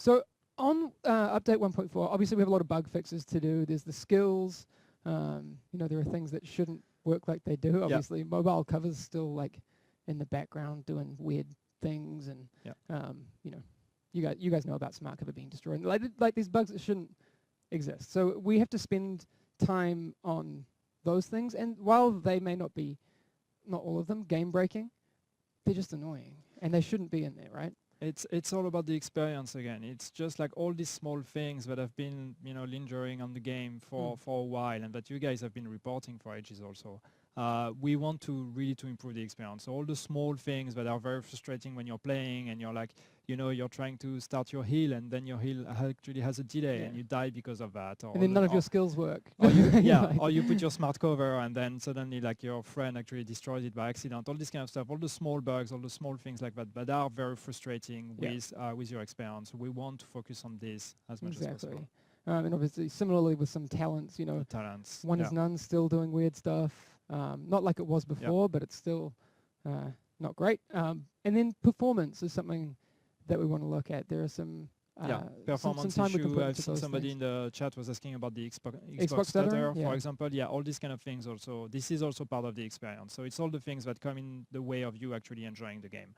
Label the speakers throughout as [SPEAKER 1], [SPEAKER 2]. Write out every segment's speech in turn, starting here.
[SPEAKER 1] So on update 1.4, obviously we have a lot of bug fixes to do. There's the skills. There are things that shouldn't work like they do. Obviously, mobile covers still like in the background doing weird things, and you guys know about smart cover being destroyed. Like these bugs that shouldn't exist. So we have to spend time on those things, and while they may not be, not all of them, game breaking, they're just annoying, and they shouldn't be in there, right?
[SPEAKER 2] It's all about the experience again. It's just like all these small things that have been, lingering on the game for a while, and that you guys have been reporting for ages also. We want to really to improve the experience. So all the small things that are very frustrating when you're playing and you're like, you're trying to start your heal and then your heal actually has a delay and you die because of that.
[SPEAKER 1] And then none of your skills work.
[SPEAKER 2] Or or you put your smart cover and then suddenly like your friend actually destroys it by accident. All this kind of stuff, all the small bugs, all the small things like that are very frustrating with your experience. We want to focus on this as much as possible.
[SPEAKER 1] And obviously, similarly with some talents, One is None still doing weird stuff. Not like it was before, but it's still not great. And then performance is something that we want to look at. There are some
[SPEAKER 2] performance
[SPEAKER 1] some
[SPEAKER 2] issue. I've seen somebody in the chat was asking about the Xbox stutter, for example. Yeah, all these kind of things also. This is also part of the experience. So it's all the things that come in the way of you actually enjoying the game.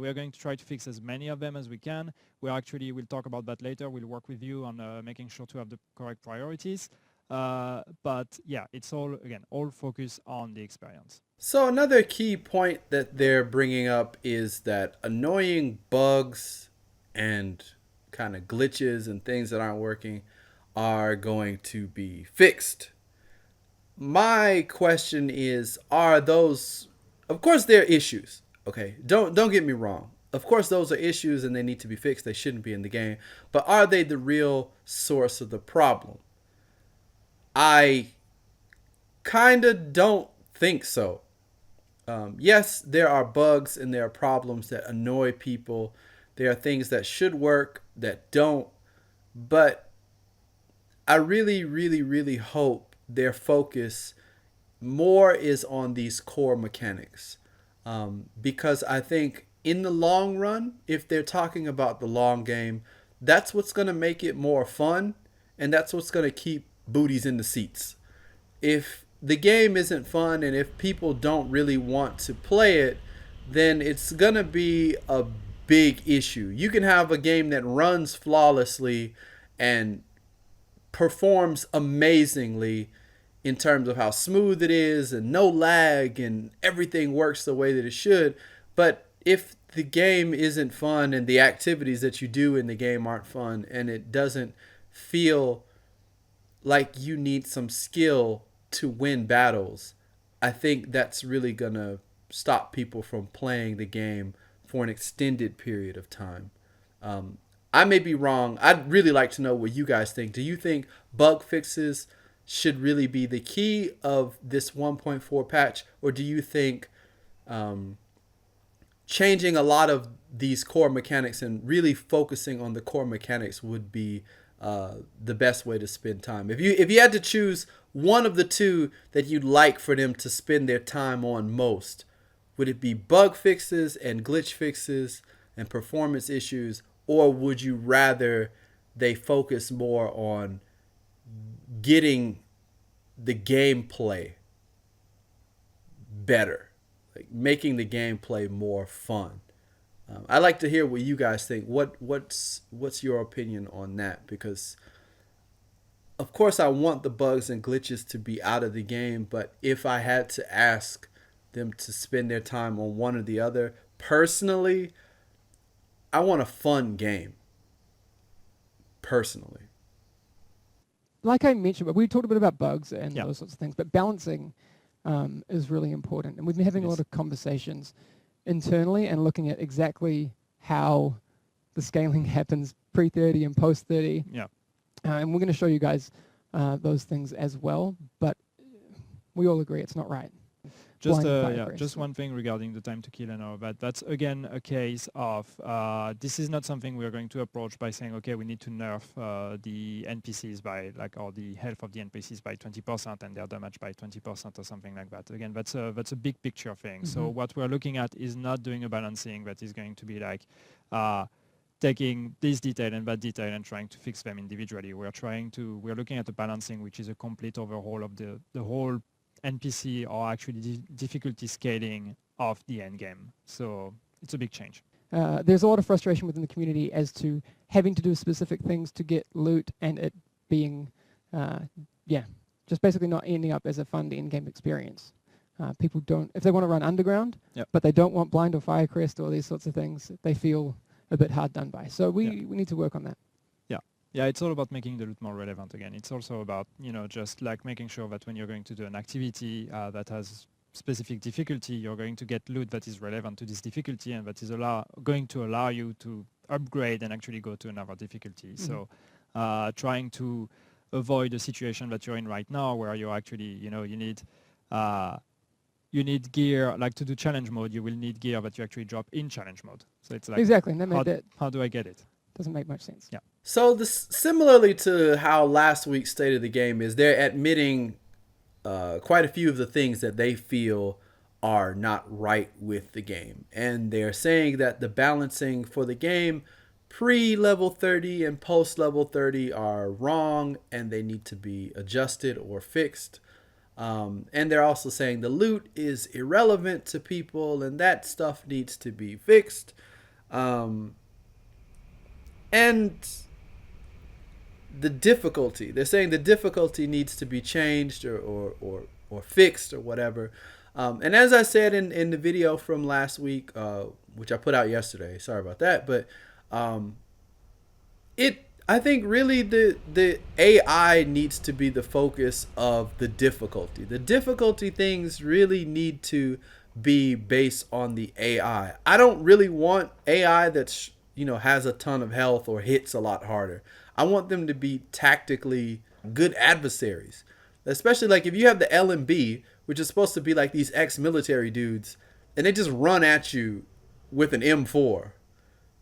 [SPEAKER 2] We are going to try to fix as many of them as we can. We'll talk about that later. We'll work with you on making sure to have the correct priorities. But yeah, it's all focus on the experience.
[SPEAKER 3] So another key point that they're bringing up is that annoying bugs and kind of glitches and things that aren't working are going to be fixed. My question is, are those, of course they're issues, okay? Don't get me wrong. Of course those are issues and they need to be fixed. They shouldn't be in the game. But are they the real source of the problem? I kind of don't think so. Yes, there are bugs and there are problems that annoy people. There are things that should work that don't. But I really, really, really hope their focus more is on these core mechanics. Because I think in the long run, if they're talking about the long game, that's what's going to make it more fun. And that's what's going to keep booties in the seats. If the game isn't fun and if people don't really want to play it, then it's going to be a big issue. You can have a game that runs flawlessly and performs amazingly in terms of how smooth it is and no lag and everything works the way that it should. But if the game isn't fun and the activities that you do in the game aren't fun and it doesn't feel like you need some skill to win battles, I think that's really going to stop people from playing the game for an extended period of time. I may be wrong. I'd really like to know what you guys think. Do you think bug fixes should really be the key of this 1.4 patch? Or do you think changing a lot of these core mechanics and really focusing on the core mechanics would be the best way to spend time? If you had to choose one of the two that you'd like for them to spend their time on most, would it be bug fixes and glitch fixes and performance issues, or would you rather they focus more on getting the gameplay better, like making the gameplay more fun? I'd like to hear what you guys think. What's your opinion on that? Because of course I want the bugs and glitches to be out of the game, but if I had to ask them to spend their time on one or the other, personally, I want a fun game. Personally.
[SPEAKER 1] Like I mentioned, we talked a bit about bugs and those sorts of things, but balancing is really important. And we've been having a lot of conversations internally and looking at exactly how the scaling happens pre-30 and post-30.
[SPEAKER 2] Yeah.
[SPEAKER 1] And we're going to show you guys those things as well, but we all agree it's not right.
[SPEAKER 2] Just one thing regarding the time to kill and all that. That's again a case of this is not something we are going to approach by saying, okay, we need to nerf the NPCs by or the health of the NPCs by 20% and their damage by 20% or something like that. Again, that's a big picture thing. Mm-hmm. So what we're looking at is not doing a balancing that is going to be like taking this detail and that detail and trying to fix them individually. We're looking at the balancing, which is a complete overhaul of the whole NPC or actually difficulty scaling of the end game. So it's a big change.
[SPEAKER 1] There's a lot of frustration within the community as to having to do specific things to get loot and it being, just basically not ending up as a fun in-game experience. People don't, if they want to run underground, but they don't want blind or firecrest or these sorts of things, they feel a bit hard done by. So we need to work on that.
[SPEAKER 2] Yeah, it's all about making the loot more relevant again. It's also about, just like making sure that when you're going to do an activity that has specific difficulty, you're going to get loot that is relevant to this difficulty and that is going to allow you to upgrade and actually go to another difficulty. Mm-hmm. So trying to avoid the situation that you're in right now where you're actually, you need gear, like to do challenge mode, you will need gear that you actually drop in challenge mode. So it's like,
[SPEAKER 1] exactly.
[SPEAKER 2] And how do I get it?
[SPEAKER 1] Doesn't make much sense.
[SPEAKER 2] Yeah.
[SPEAKER 3] So similarly to how last week's State of the Game is, they're admitting quite a few of the things that they feel are not right with the game. And they're saying that the balancing for the game pre-level 30 and post-level 30 are wrong and they need to be adjusted or fixed. And they're also saying the loot is irrelevant to people and that stuff needs to be fixed. And the difficulty, they're saying the difficulty needs to be changed or fixed or whatever. And as I said in the video from last week, which I put out yesterday, sorry about that, but I think really the AI needs to be the focus of the difficulty. The difficulty things really need to be based on the AI. I don't really want AI that's has a ton of health or hits a lot harder. I want them to be tactically good adversaries. Especially like if you have the LMB, which is supposed to be like these ex-military dudes, and they just run at you with an M4.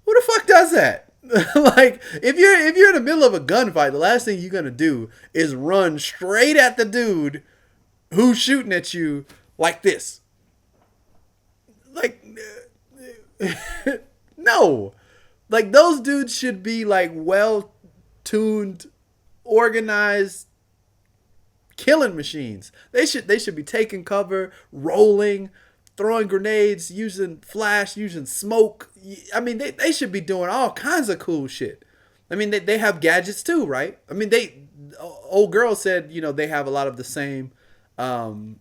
[SPEAKER 3] Who the fuck does that? Like if you're in the middle of a gunfight, the last thing you're gonna do is run straight at the dude who's shooting at you like this. Like no. Like those dudes should be like well-tuned, organized killing machines. They should be taking cover, rolling, throwing grenades, using flash, using smoke. I mean, they should be doing all kinds of cool shit. I mean, they have gadgets too, right? I mean, old girl said, they have a lot of the same kind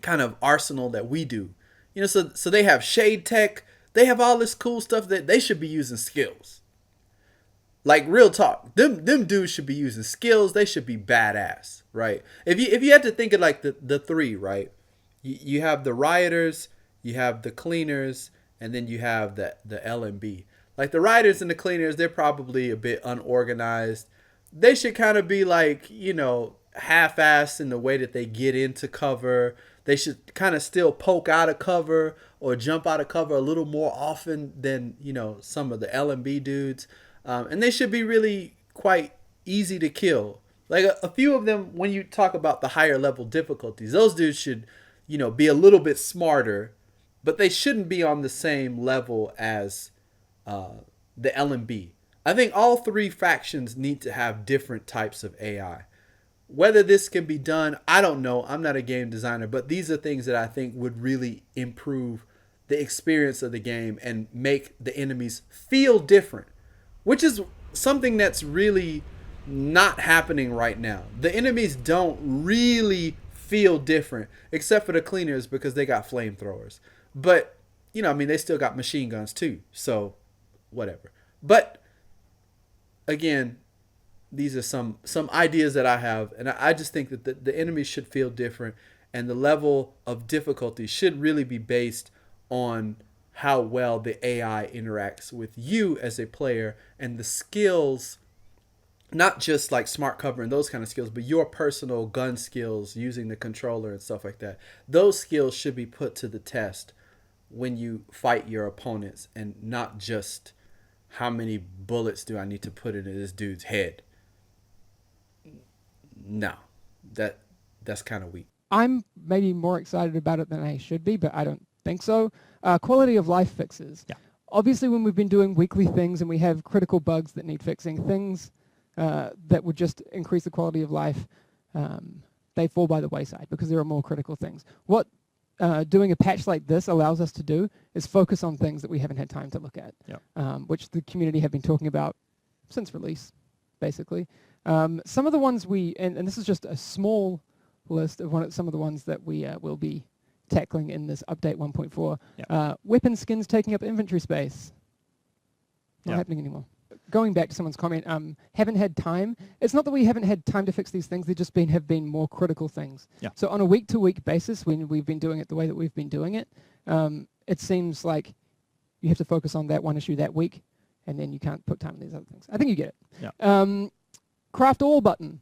[SPEAKER 3] of arsenal that we do. So they have shade tech. They have all this cool stuff that they should be using skills. Like real talk, them dudes should be using skills. They should be badass, right? If you had to think of like the three, right? You have the rioters, you have the cleaners, and then you have the LMB. Like the rioters and the cleaners, they're probably a bit unorganized. They should kind of be like half-assed in the way that they get into cover. They should kind of still poke out of cover or jump out of cover a little more often than, some of the LMB dudes. And they should be really quite easy to kill. Like a few of them, when you talk about the higher level difficulties, those dudes should, be a little bit smarter, but they shouldn't be on the same level as the LMB. I think all three factions need to have different types of AI. Whether this can be done, I don't know. I'm not a game designer, but these are things that I think would really improve the experience of the game and make the enemies feel different, which is something that's really not happening right now. The enemies don't really feel different, except for the cleaners because they got flamethrowers. But, they still got machine guns too. So, whatever. But, again, these are some ideas that I have, and I just think that the enemies should feel different, and the level of difficulty should really be based on how well the AI interacts with you as a player and the skills, not just like smart cover and those kind of skills, but your personal gun skills using the controller and stuff like that. Those skills should be put to the test when you fight your opponents, and not just how many bullets do I need to put into this dude's head. No, that's kind of weak.
[SPEAKER 1] I'm maybe more excited about it than I should be, but I don't think so. Quality of life fixes.
[SPEAKER 2] Yeah.
[SPEAKER 1] obviously when we've been doing weekly things and we have critical bugs that need fixing, things that would just increase the quality of life, they fall by the wayside because there are more critical things. What doing a patch like this allows us to do is focus on things that we haven't had time to look at, which the community have been talking about since release, basically. Some of the ones and this is just a small list of some of the ones that we will be tackling in this update 1.4. Weapon skins taking up inventory space. Not happening anymore. Going back to someone's comment, haven't had time. It's not that we haven't had time to fix these things, they just have been more critical things. So on a week-to-week basis, when we've been doing it the way that we've been doing it, it seems like you have to focus on that one issue that week, and then you can't put time on these other things. I think you get it. Craft all button.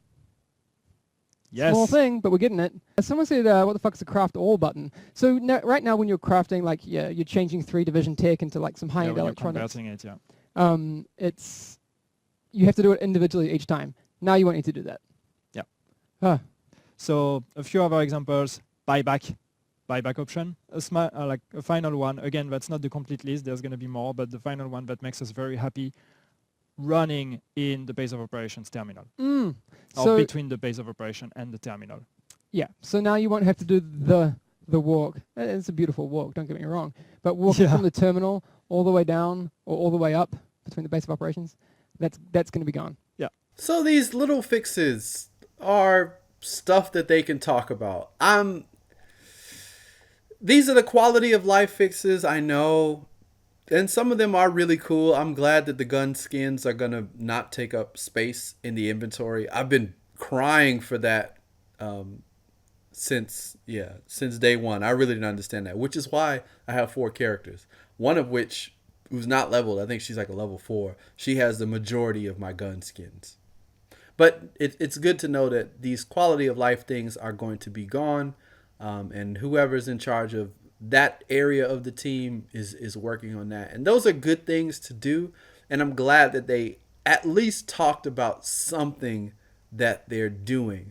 [SPEAKER 2] Yes.
[SPEAKER 1] Small thing, but we're getting it. Someone said, what the fuck is a craft all button? So right now when you're crafting, like, you're changing 3 division tech into like some high-end electronics.
[SPEAKER 2] Converting it,
[SPEAKER 1] you have to do it individually each time. Now you won't need to do that.
[SPEAKER 2] So a few other examples: buyback option, like a final one. Again, that's not the complete list. There's going to be more, but the final one that makes us very happy: running in the base of operations terminal, or between the base of operation and the terminal.
[SPEAKER 1] Yeah. So now you won't have to do the walk. It's a beautiful walk. Don't get me wrong, but walking from the terminal all the way down or all the way up between the base of operations, that's going to be gone.
[SPEAKER 2] Yeah.
[SPEAKER 3] So these little fixes are stuff that they can talk about. These are the quality of life fixes, I know, and some of them are really cool. I'm glad that the gun skins are going to not take up space in the inventory. I've been crying for that since day one. I really didn't understand that, which is why I have 4 characters, one of which who's not leveled. I think she's like a level 4. She has the majority of my gun skins. But it's good to know that these quality of life things are going to be gone, and whoever's in charge of that area of the team is working on that. And those are good things to do, and I'm glad that they at least talked about something that they're doing.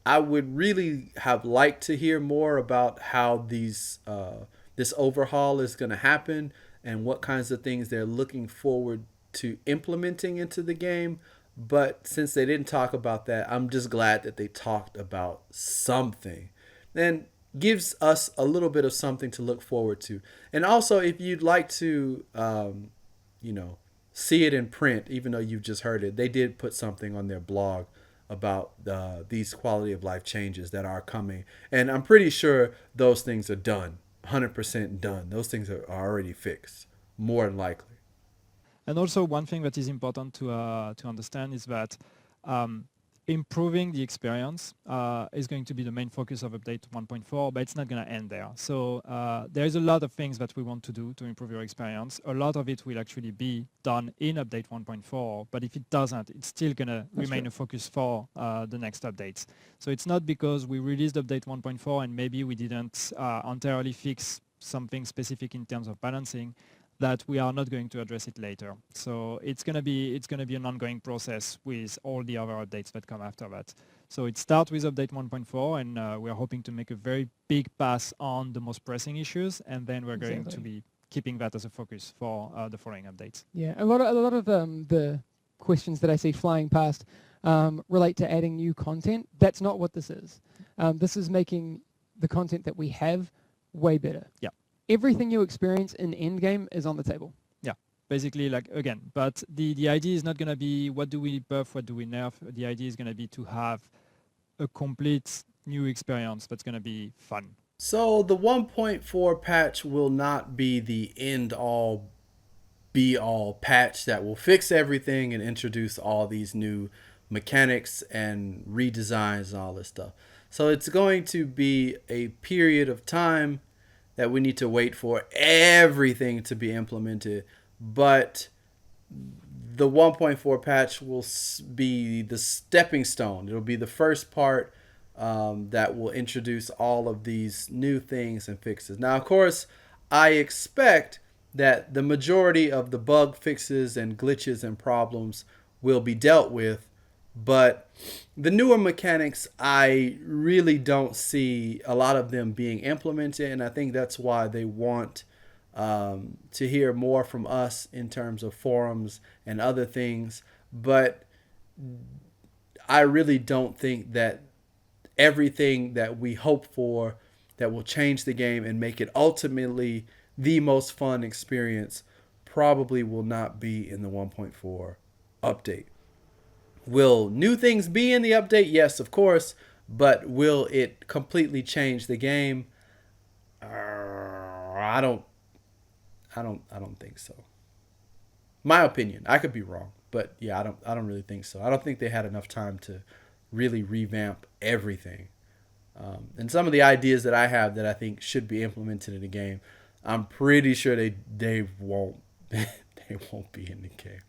[SPEAKER 3] I would really have liked to hear more about how this overhaul is going to happen and what kinds of things they're looking forward to implementing into the game. But since they didn't talk about that, I'm just glad that they talked about something. And gives us a little bit of something to look forward to. And also, if you'd like to, see it in print, even though you've just heard it, they did put something on their blog about these quality of life changes that are coming. And I'm pretty sure those things are done. 100% done. Those things are already fixed, more than likely.
[SPEAKER 2] And also one thing that is important to understand is that improving the experience is going to be the main focus of update 1.4, but it's not going to end there. So there is a lot of things that we want to do to improve your experience. A lot of it will actually be done in update 1.4, but if it doesn't, it's still going to remain a focus for the next updates. So it's not because we released update 1.4 and maybe we didn't entirely fix something specific in terms of balancing that we are not going to address it later. So it's gonna be an ongoing process with all the other updates that come after that. So it starts with update 1.4, and we are hoping to make a very big pass on the most pressing issues, and then we're going to be keeping that as a focus for the following updates.
[SPEAKER 1] Yeah, a lot of the questions that I see flying past relate to adding new content. That's not what this is. This is making the content that we have way better.
[SPEAKER 2] Yeah.
[SPEAKER 1] Everything you experience in endgame is on the table.
[SPEAKER 2] Yeah, basically, like, again, but the idea is not going to be what do we buff, what do we nerf. The idea is going to be to have a complete new experience that's going to be fun.
[SPEAKER 3] So the 1.4 patch will not be the end-all, be-all patch that will fix everything and introduce all these new mechanics and redesigns and all this stuff. So it's going to be a period of time that we need to wait for everything to be implemented. But the 1.4 patch will be the stepping stone. It'll be the first part that will introduce all of these new things and fixes. Now, of course, I expect that the majority of the bug fixes and glitches and problems will be dealt with. But the newer mechanics, I really don't see a lot of them being implemented, and I think that's why they want to hear more from us in terms of forums and other things. But I really don't think that everything that we hope for that will change the game and make it ultimately the most fun experience probably will not be in the 1.4 update. Will new things be in the update? Yes, of course. But will it completely change the game? I don't. I don't think so. My opinion. I could be wrong, but yeah, I don't really think so. I don't think they had enough time to really revamp everything. And some of the ideas that I have that I think should be implemented in the game, I'm pretty sure they won't they won't be in the game.